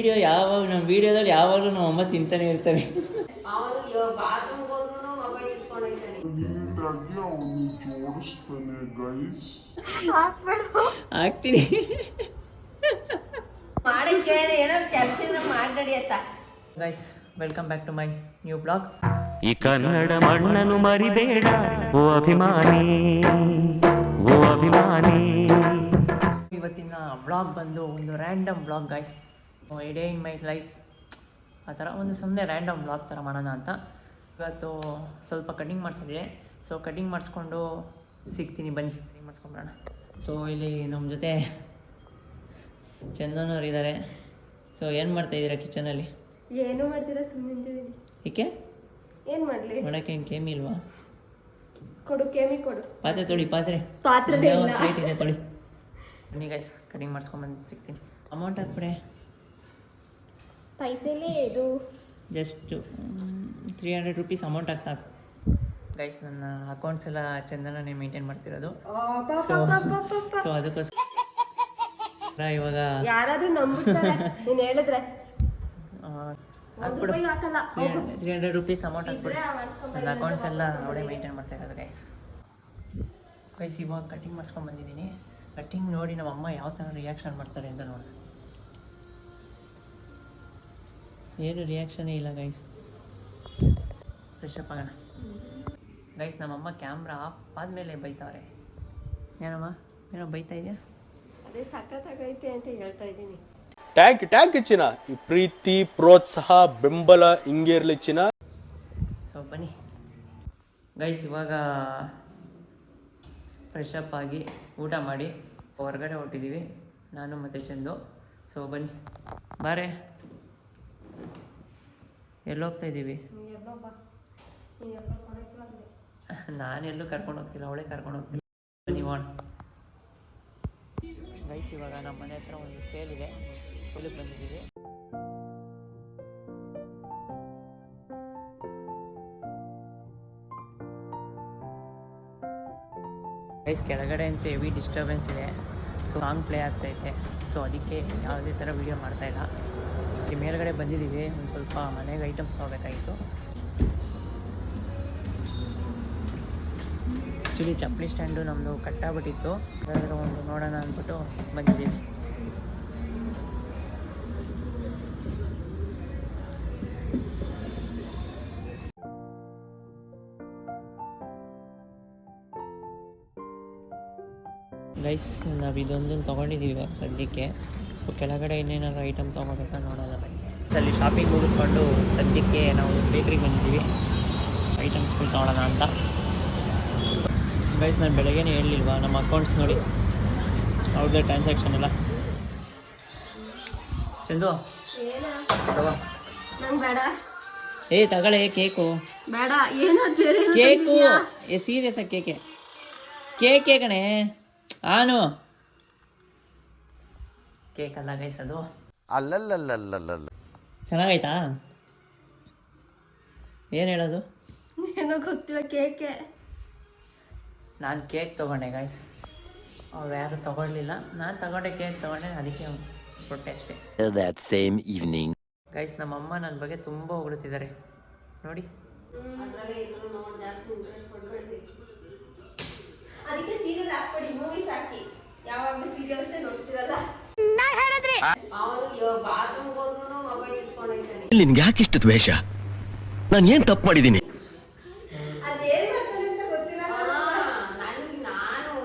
Video ಯಾವಾಗ ನಮ್ಮ ವಿಡಿಯೋದಲ್ಲಿ ಯಾವಾಗಲೂ ನಮ್ಮ ಅಮ್ಮ ತಿಂತಾನೆ ಇರ್ತಾರೆ. ಆಗ್ತೀನಿ guys, welcome back to my new blog. ಈ ಕನ್ನಡ ಮಣ್ಣನ್ನು ಮರಿಬೇಡ ಓ ಅಭಿಮಾನಿ, ಓ ಅಭಿಮಾನಿ. ಇವತ್ತಿನ ವ್ಲಾಗ್ ಬಂದು ಒಂದು random vlog guys. A day in my life ಆ ಥರ ಒಂದು ಸುಮ್ಮನೆ ರ್ಯಾಂಡಮ್ ವ್ಲಾಗ್ ಥರ ಮಾಡೋಣ ಅಂತ. ಇವತ್ತು ಸ್ವಲ್ಪ ಕಟಿಂಗ್ ಮಾಡಿಸಿದೆ. ಸೊ ಕಟಿಂಗ್ ಮಾಡಿಸ್ಕೊಂಡು ಸಿಗ್ತೀನಿ, ಬನ್ನಿ ಕಟಿಂಗ್ ಮಾಡಿಸ್ಕೊಂಬಿಡೋಣ. ಸೊ ಇಲ್ಲಿ ನಮ್ಮ ಜೊತೆ ಚಂದನ್ ಅವ್ರು ಇದ್ದಾರೆ. ಸೊ ಏನು ಮಾಡ್ತಾಯಿದ್ದೀರಾ ಕಿಚನಲ್ಲಿ? ಏನು ಮಾಡ್ತೀರಾ? ಸುಮ್ಮನೆ ಏಕೆ? ಏನು ಮಾಡಲಿ? ಮಾಡೋಕ್ಕೆ ಏನು ಕೇಮಿ ಇಲ್ವಾ? ಕೊಡು, ಕೇಮಿ ಕೊಡು. ಪಾತ್ರೆ ತೊಳಿ, ಪಾತ್ರೆ ಇದೆ ತೊಳಿ. ಬನ್ನಿ ಗೈಸ್, ಕಟಿಂಗ್ ಮಾಡಿಸ್ಕೊಂಬಂದು ಸಿಗ್ತೀನಿ. ಅಮೌಂಟ್ ಹಾಕ್ಬಿಡೆ. ಪೈಸೆಲೇ ಇದು ಜಸ್ಟು 300 ರೂಪೀಸ್ ಅಮೌಂಟ್ ಹಾಕಿ ಸಾಕು ಗೈಸ್. ನನ್ನ ಅಕೌಂಟ್ಸ್ ಎಲ್ಲ ಚಂದನೇ ಮೇಂಟೈನ್ ಮಾಡ್ತಿರೋದು. ಸೊ ಅದಕ್ಕೋಸ್ಕರ ಇವಾಗ ಯಾರಾದ್ರೂ ನಂಬಿಡ್ತಾರೆ ನೀನು ಹೇಳಿದ್ರೆ. 300 ರೂಪೀಸ್ ಅಮೌಂಟ್ ಹಾಕ್ಬಿಟ್ಟು ನನ್ನ ಅಕೌಂಟ್ಸ್ ಎಲ್ಲ ಅವಳೇ ಮೇಂಟೈನ್ ಮಾಡ್ತಾ ಇರೋದು ಗೈಸ್. ಇವಾಗ ಕಟಿಂಗ್ ಮಾಡಿಸ್ಕೊಂಡು ಬಂದಿದ್ದೀನಿ. ಕಟಿಂಗ್ ನೋಡಿ ನಮ್ಮ ಅಮ್ಮ ಯಾವ ಥರ ರಿಯಾಕ್ಷನ್ ಮಾಡ್ತಾರೆ ಅಂತ ನೋಡೋಣ. ಏನು ರಿಯಾಕ್ಷನೇ ಇಲ್ಲ ಗೈಸ್. ಫ್ರೆಶ್ ಅಪ್ ಆಗೋಣ ಗೈಸ್. ನಮ್ಮಮ್ಮ ಕ್ಯಾಮ್ರಾ ಆಫ್ ಆದಮೇಲೆ ಬೈತಾವ್ರೆ. ಏನಮ್ಮ ಏನೋ ಬೈತಾ ಇದೆಯಾ? ಅದೇ ಸಖತ್ತಾಗೈತೆ ಅಂತ ಹೇಳ್ತಾ ಇದ್ದೀನಿ. ಟ್ಯಾಂಕ್ ಚಿನ್ನ. ಈ ಪ್ರೀತಿ, ಪ್ರೋತ್ಸಾಹ, ಬೆಂಬಲ ಹಿಂಗೆ ಇರಲಿ ಚಿನ್ನ. ಸೊ ಬನ್ನಿ ಗೈಸ್, ಇವಾಗ ಫ್ರೆಶ್ ಅಪ್ ಆಗಿ ಊಟ ಮಾಡಿ ಹೊರಗಡೆ ಹೊರಟಿದ್ದೀವಿ ನಾನು ಮತ್ತು ಚಂದು. ಸೊ ಬನ್ನಿ ಬಾರೆ. ಎಲ್ಲೋಗ್ತಾ ಇದ್ದೀವಿ? ನಾನೆಲ್ಲೂ ಕರ್ಕೊಂಡು ಹೋಗ್ತಿಲ್ಲ, ಅವಳೇ ಕರ್ಕೊಂಡು ಹೋಗ್ತೀನಿ. ನೀವು ಗೈಸ್, ಇವಾಗ ನಮ್ಮ ಮನೆ ಹತ್ರ ಒಂದು ಸೇಲ್ ಇದೆ, ಸೇಲಿಗೆ ಬಂದಿದ್ದೀವಿ. ಗೈಸ್, ಕೆಳಗಡೆ ಅಂತ ಹೆವಿ ಡಿಸ್ಟರ್ಬೆನ್ಸ್ ಇದೆ. ಸೊ ಸಾಂಗ್ ಪ್ಲೇ ಆಗ್ತೈತೆ. ಸೊ ಅದಕ್ಕೆ ಯಾವುದೇ ಥರ ವೀಡಿಯೋ ಮಾಡ್ತಾಯಿಲ್ಲ. ಮೇಲ್ಗಡೆ ಬಂದಿದ್ದೀವಿ, ಒಂದು ಸ್ವಲ್ಪ ಮನೆಗೆ ಐಟಮ್ಸ್ ತೊಗೋಬೇಕಾಗಿತ್ತು. ಆ್ಯಕ್ಚುಲಿ ಚಪ್ಪಲಿ ಸ್ಟ್ಯಾಂಡು ನಮ್ಮದು ಕಟ್ಟಾಗ್ಬಿಟ್ಟಿತ್ತು, ಅದರ ಒಂದು ನೋಡೋಣ ಅಂದ್ಬಿಟ್ಟು ಬಂದಿದ್ದೀವಿ. ಗೈಸ್, ನಾವು ಇದೊಂದನ್ನು ತೊಗೊಂಡಿದ್ದೀವಿ ಇವಾಗ ಸದ್ಯಕ್ಕೆ. ಸೊ ಕೆಳಗಡೆ ಇನ್ನೇನಾದ್ರು ಐಟಮ್ ತೊಗೋಬೇಕಾ ನೋಡೋಣ. ಅಲ್ಲಿ ಶಾಪಿಂಗ್ ಮುಗಿಸ್ಕೊಂಡು ಸದ್ಯಕ್ಕೆ ನಾವು ಬೇಕ್ರಿಗೆ ಬಂದಿದ್ದೀವಿ ಐಟಮ್ಸ್ಗಳು ತೊಗೊಳ್ಳೋಣ ಅಂತ. ಗೈಸ್, ನಾನು ಬೆಳಗ್ಗೆನೇ ಹೇಳಲಿಲ್ವಾ ನಮ್ಮ ಅಕೌಂಟ್ಸ್ ನೋಡಿ, ಅವ್ರದ್ದೇ ಟ್ರಾನ್ಸಾಕ್ಷನ್ ಎಲ್ಲ. ಚಂದು ತಗೋ. ನಂಗೆ ಬೇಡ. ತಗೊಳ್ಳೆ ಕೇಕು. ಬೇಡ, ಏನಾದ್ರು ಬೇರೆ ಕೇಕು. ಸೀರಿಯಸ್ ಆಗಿ ಕೇಕೆ ಕಣೆ. ಆನು ಕೇಕ್ ಅಲ್ಲ ಗೈಸ್, ಅದು ಅಲ್ಲಲ್ಲಲ್ಲಲ್ಲಲ್ಲ. ಚೆನ್ನಾಗೈತಾ? ಏನು ಹೇಳೋದು? ಏನೋ ಗೊತ್ತಿಲ್ಲ. ಕೇಕೆ ನಾನು ಕೇಕ್ ತೊಗೊಂಡೆ ಗೈಸ್, ಅವ್ರು ಯಾರು ತೊಗೊಳ್ಲಿಲ್ಲ. ನಾನು ತಗೊಂಡೆ, ಕೇಕ್ ತೊಗೊಂಡೆ, ಅದಕ್ಕೆ ಕೊಟ್ಟೆ ಅಷ್ಟೇ. That same evening. ಗೈಸ್, ನಮ್ಮಮ್ಮ ನನ್ನ ಬಗ್ಗೆ ತುಂಬ ಹೊಗಳುತ್ತಿದ್ದಾರೆ ನೋಡಿ. ಅದಕ್ಕೆ ಸೀರಿಯಲ್ ಹಾಕ್ಬೇಡಿ, ಮೂವೀಸ್ ಹಾಕಿ. ಯಾವಾಗಲೂ ಸೀರಿಯಲ್ಸೇ ನೋಡ್ತಿರಲ್ಲ. ನಿನ್ಗೆ ಯಾಕೆ ಇಷ್ಟು ದ್ವೇಷ? ನಾನು ಏನು ತಪ್ಪು ಮಾಡಿದ್ದೀನಿ? ಅದೇನ್ ಮಾಡ್ತಾರೆ ಅಂತ ಗೊತ್ತಿಲ್ಲ. ನಾನು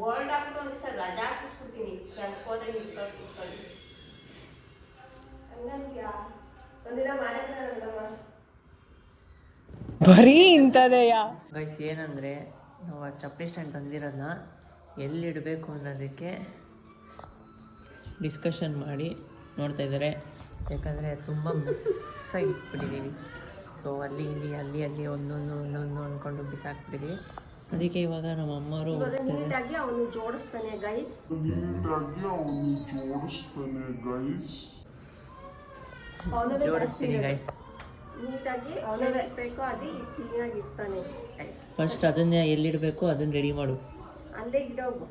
ಬೋಲ್ಡ್ ಹಾಕ್ಬಿಟ್ಟು ಒಂದು ದಿವಸ ರಜಾ ಹಾಕಿಸ್ಬಿಡ್ತೀನಿ, ಕೆಲ್ಸಕ್ಕೆ ಹೋದಾಗ ಇಟ್ಕೊಂಡು. ಹಂಗಂತ್ಯಾ? ಒಂದಿನ ಮಾಡಿದ್ರಲ್ಲ ಬರೀ ಇಂಥದೆಯ. ಗೈಸ್, ಏನಂದರೆ ನಾವು ಆ ಚಪ್ಪಲಿ ಸ್ಟ್ಯಾಂಡ್ ತಂದಿರೋದನ್ನ ಎಲ್ಲಿಡಬೇಕು ಅನ್ನೋದಕ್ಕೆ ಡಿಸ್ಕಷನ್ ಮಾಡಿ ನೋಡ್ತಾ ಇದ್ದಾರೆ. ಯಾಕಂದರೆ ತುಂಬ ಮಿಸ್ಸಾಗಿ ಇಟ್ಬಿಟ್ಟಿದ್ದೀವಿ. ಸೊ ಅಲ್ಲಿ ಇಲ್ಲಿ ಅಲ್ಲಿ ಒಂದೊಂದು ಅಂದ್ಕೊಂಡು ಬಿಸಾಕ್ಬಿಟ್ಟಿದ್ದೀವಿ. ಅದಕ್ಕೆ ಇವಾಗ ನಮ್ಮ ಅಮ್ಮರು ನೀಟಾಗಿ ಅವನು ಜೋಡಿಸ್ತಾನೆ ಗೈಸ್. ಜೋಡಿಸ್ತೀನಿ ಗೈಸ್. ನೀಟಾಗಿ ಅವನೇ ಬೇಕು, ಅದು ಕ್ಲೀನಾಗಿ ಇರ್ತಾನೆ ಗೈಸ್. ಫಸ್ಟ್ ಅದನ್ನ ಎಲ್ಲಿಡಬೇಕು ಅದನ್ನ ರೆಡಿ ಮಾಡು. ಅಲ್ಲೇ ಇಡೋಗು.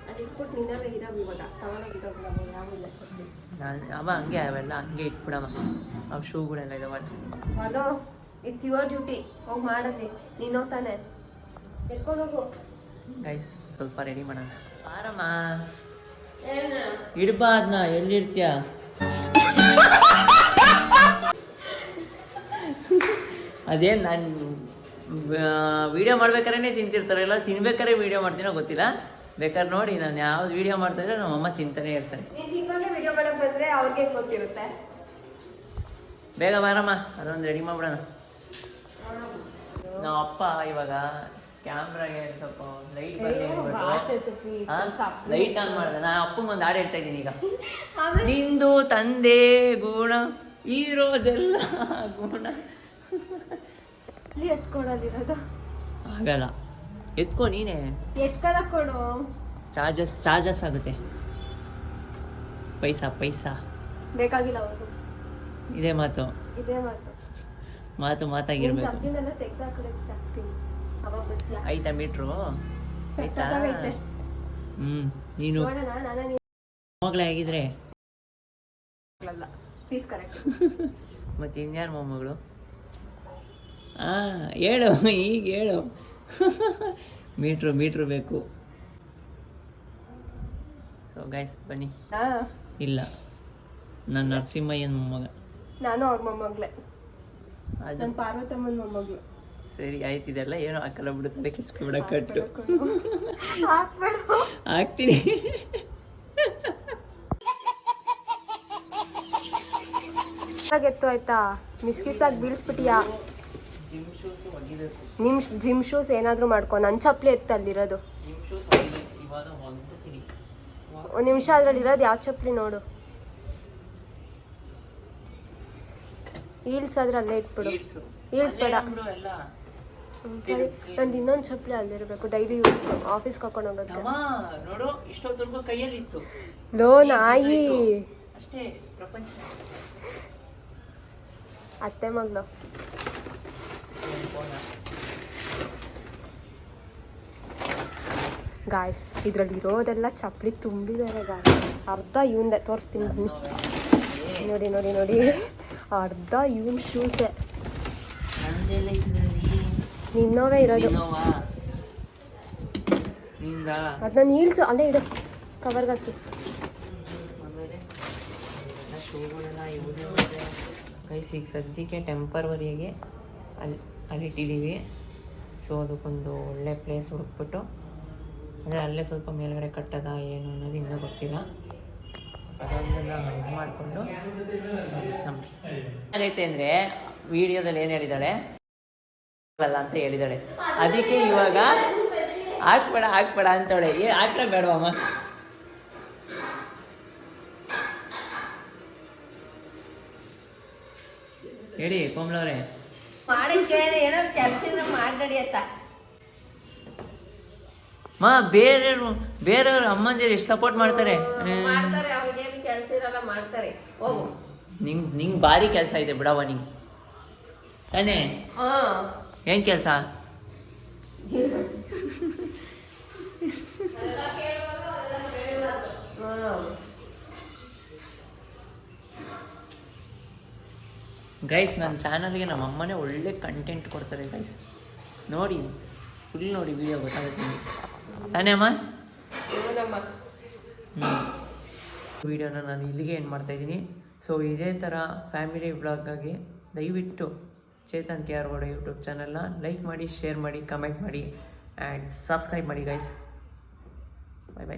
ಅದು ಇಟ್ಬಿಟ್ಟು ನಿನ್ನವೇ ಇರೋವು ಇವಾಗ ತಗೊಂಡೋಗಿರೋದು ನಾವು ಯಾವಿಲ್ಲ ಚಪ್ಪಲಿ. ಅವ ಹಂಗೆ ಅವೆಲ್ಲ ಹಂಗೆ ಇಟ್ಬಿಡಮ್ಮ. ಅವು ಶೂಗಳೆಲ್ಲ ಇದಾವಲ್ಲ. Hello, it's your duty. ಹೋಗಿ ಮಾಡೋದು ನೀನು ತಾನೆ, ಎತ್ಕೊಂಡು ಹೋಗು. ಗೈಸ್ ಸ್ವಲ್ಪ ರೆಡಿ ಮಾಡೋಣ. ಆರಾಮ ಇಡ್ಬಾ ಅದನ್ನ, ಎಲ್ಲಿರ್ತೀಯ? ಅದೇನು ನಾನು ವೀಡಿಯೋ ಮಾಡ್ಬೇಕಾದ್ರೆ ತಿಂತಿರ್ತಾರೆ, ಎಲ್ಲ ತಿನ್ಬೇಕಾದ್ರೆ ವೀಡಿಯೋ ಮಾಡ್ತೀನೋ ಗೊತ್ತಿಲ್ಲ. ಬೇಕಾದ್ರೆ ನೋಡಿ, ನಾನು ಯಾವ್ದು ವೀಡಿಯೋ ಮಾಡ್ತಾಯಿದ್ರೆ ನಮ್ಮಮ್ಮ ತಿಂತಾನೆ ಇರ್ತಾರೆ. ನೀನು ತಿನ್ಕೊಂಡೆ ವಿಡಿಯೋ ಮಾಡಕ್ಕೆ ಬಂದರೆ ಅವ್ರಿಗೆ ಗೊತ್ತಿರುತ್ತೆ. ಬೇಗ ಬಾರಮ್ಮ, ಅದೊಂದು ರೆಡಿ ಮಾಡ್ಬಿಡೋಣ. ನಮ್ಮ ಅಪ್ಪ ಇವಾಗ ಕ್ಯಾಮ್ರಾಗೆ ಸ್ವಲ್ಪ ಲೈಟ್ ಲೈಟ್ ಆನ್ ಮಾಡಿದೆ. ನಾನು ಅಪ್ಪಂಗೆ ಒಂದು ಹಾಡು ಹೇಳ್ತಾ ಇದ್ದೀನಿ ಈಗ. ನಿಂದು ತಂದೆ ಗುಣ ಇರೋದೆಲ್ಲ ಗುಣ. ಇಲ್ಲಿ ಎತ್ಕೊಡೋದಿರೋದು ಆಗಲ್ಲ, ಎತ್ಕೋ ನೀನೇ. ಎತ್ಕೊಳ ಕೊಡು. ಚಾರ್ಜಸ್ ಆಗುತ್ತೆ. ಪೈಸಾ ಬೇಕಾಗಿಲ್ಲ ಅವರು. ಇದೇ ಮಾತು ಇದೇ ಮಾತು ಮಾತಾಗಿರ್ಬೇಕು. ಚಪ್ಪಲಿನೆಲ್ಲ ತೆಗ್ದು ಆ ಕಡೆ ಬಿಸಾಕ್ತೀನಿ. ಅವಾಗ ಗೊತ್ತಿಲ್ಲ. ಆಯ್ತಾ ಮೀಟ್ರು? ಆಯ್ತಾ? ಸಕ್ಕತ್ತಾಗೈತೆ. ನೀನು ನೋಡೋಣ. ನಾನು ಮೊಮ್ಮಗಳೇ ಆಗಿದ್ರೆ ಪ್ಲೀಸ್ ಕರೆಕ್ಟ್. ಮತ್ತೆ ಇನ್ಯಾರು ಮೊಮ್ಮಗಳು? ಹೇಳು, ಈಗ ಹೇಳು. ಮೀಟ್ರು ಬೇಕು. ಸೊ ಗೈಸ್ ಬನ್ನಿ. ಇಲ್ಲ, ನನ್ನ ನರಸಿಂಹಯ್ಯನ ಮೊಮ್ಮಗ. ನಾನು ಅವ್ರ ಮೊಮ್ಮಗಳೇ. ಅದು ನನ್ನ ಪಾರ್ವತಮ್ಮನ ಮೊಮ್ಮಗಳು. ಸರಿ ಆಯ್ತು, ಇದೆಲ್ಲ ಏನೋ ಹಾಕಲ್ಲ ಬಿಡುತ್ತದೆ, ಕೆಲ್ಸ್ಕೊಬಿಡ ಕಟ್ಟು. ಹಾಕ್ಬೇಡ. ಹಾಕ್ತೀನಿ. ಎತ್ತು ಆಯ್ತಾ, ಮಿಸ್ಕಿಸಾಗಿ ಬೀಳಿಸ್ಬಿಟ್ಟಿಯಾ. Gym shoes ಒಗಿಬೇಕು. ನಿಮ್ ಜಿಮ್ ಶೂಸ್ ಏನಾದರೂ ಮಾಡ್ಕೊ. ನನ್ನ ಚಪ್ಪಲಿ ಎತ್ತು ಅಲ್ಲಿರೋದು. ಜಿಮ್ ಶೂಸ್ ಒಗಿಬೇಕು, ಇವಾಗ ಒಗ್ತೀನಿ. ಒಂದು ನಿಮಿಷ ಅದ್ರಲ್ಲಿ ಇರೋದು ಯಾವ ಚಪ್ಪಲಿ ನೋಡು. ಹೀಲ್ಸ್ ಆದ್ರೆ ಅಲ್ಲೇ ಇಟ್ಬಿಡು. ಹೀಲ್ಸ್ ಬೇಡ. ಸರಿ, ನಂದು ಇನ್ನೊಂದು ಚಪ್ಪಲಿ ಅಲ್ಲಿರಬೇಕು, ಡೈಲಿ ಆಫೀಸ್ಗೆ ಹಾಕೊಂಡು ಹೋಗೋದು. ನೋಡು, ಇಷ್ಟೊತ್ತರೆಗೂ ಕೈಯಲ್ಲಿ ಇತ್ತು. ಲೋ ನಾಯಿ, ಅಷ್ಟೇ ಪ್ರಪಂಚ. ಅತ್ತೆ ಮಗಳು. ಗಾಯ್ಸ್, ಇದ್ರಲ್ಲಿ ಇರೋದೆಲ್ಲ ಚಪ್ಪಲಿ ತುಂಬಿದ್ದಾರೆ ಗಾಯ್ಸ್. ಅರ್ಧ ಇವಂದೆ ತೋರಿಸ್ತೀನಿ ನೋಡಿ ನೋಡಿ ನೋಡಿ. ಅರ್ಧ ಇವನ್ ಶೂಸೆ. ನಿನ್ನೋವೇ ಇರೋದು. ಅದನ್ನ ನೀಲ್ಸು ಅಲ್ಲೇ ಇಡು, ಕವರ್ಗೆ ಹಾಕಿ. ಈಗ ಸದ್ಯಕ್ಕೆ ಟೆಂಪರ್ವರಿಯಾಗಿ ಅಲ್ಲಿಟ್ಟಿದ್ದೀವಿ. ಸೊ ಅದಕ್ಕೊಂದು ಒಳ್ಳೆ ಪ್ಲೇಸ್ ಹುಡುಕ್ಬಿಟ್ಟು, ಅಂದರೆ ಅಲ್ಲೇ ಸ್ವಲ್ಪ ಮೇಲ್ಗಡೆ ಕಟ್ಟದ ಏನು ಅನ್ನೋದು ಇನ್ನೂ ಗೊತ್ತಿಲ್ಲ. ಅದೊಂದೆಲ್ಲ ಇದು ಮಾಡಿಕೊಂಡು ಆಗೈತೆ ಅಂದರೆ ವಿಡಿಯೋದಲ್ಲಿ ಏನು ಹೇಳಿದ್ದಾಳೆ ಅಲ್ಲ ಅಂತ ಹೇಳಿದ್ದಾಳೆ. ಅದಕ್ಕೆ ಇವಾಗ ಹಾಕ್ಬೇಡ ಅಂತವಳೆ. ಹಾಕ್ಲೇ ಬೇಡವಮ್ಮ. ಹೇಳಿ ಕೋಮಲವ್ರೆ. ಮಾಡಕ್ಕೆ ಏನೋ ಕೆಲಸ ಮಾಡಿಡಿಯತ್ತ. ಬೇರೆಯವ್ರು ಅಮ್ಮಂದಿರು ಎಷ್ಟು ಸಪೋರ್ಟ್ ಮಾಡ್ತಾರೆ. ಅವ್ರಿಗೇನು ಕೆಲಸ ಇರಲ್ಲ, ಮಾಡ್ತಾರೆ. ಹೋಗು, ನಿಂಗೆ ಭಾರಿ ಕೆಲಸ ಇದೆ ಬಿಡವ. ನಿಂಗೆ ತಾನೇ ಏನು ಕೆಲಸ? ಗೈಸ್, ನನ್ನ ಚಾನಲ್ಗೆ ನಮ್ಮ ಅಮ್ಮನೇ ಒಳ್ಳೆ ಕಂಟೆಂಟ್ ಕೊಡ್ತಾರೆ ಗೈಸ್. ನೋಡಿ, ಫುಲ್ ನೋಡಿ ವಿಡಿಯೋ ಗೊತ್ತಾಗುತ್ತೆ ತಾನೇ ಅಮ್ಮ? ವಿಡಿಯೋನ ನಾನು ಇಲ್ಲಿಗೆ ಏನು ಮಾಡ್ತಾಯಿದ್ದೀನಿ. ಸೊ ಇದೇ ಥರ ಫ್ಯಾಮಿಲಿ ವ್ಲಾಗಾಗಿ ದಯವಿಟ್ಟು ಚೇತನ್ KR ಗೌಡ ಯೂಟ್ಯೂಬ್ ಚಾನಲ್ನ ಲೈಕ್ ಮಾಡಿ, ಶೇರ್ ಮಾಡಿ, ಕಮೆಂಟ್ ಮಾಡಿ ಆ್ಯಂಡ್ ಸಬ್ಸ್ಕ್ರೈಬ್ ಮಾಡಿ ಗೈಸ್. ಬಾಯ್ ಬಾಯ್.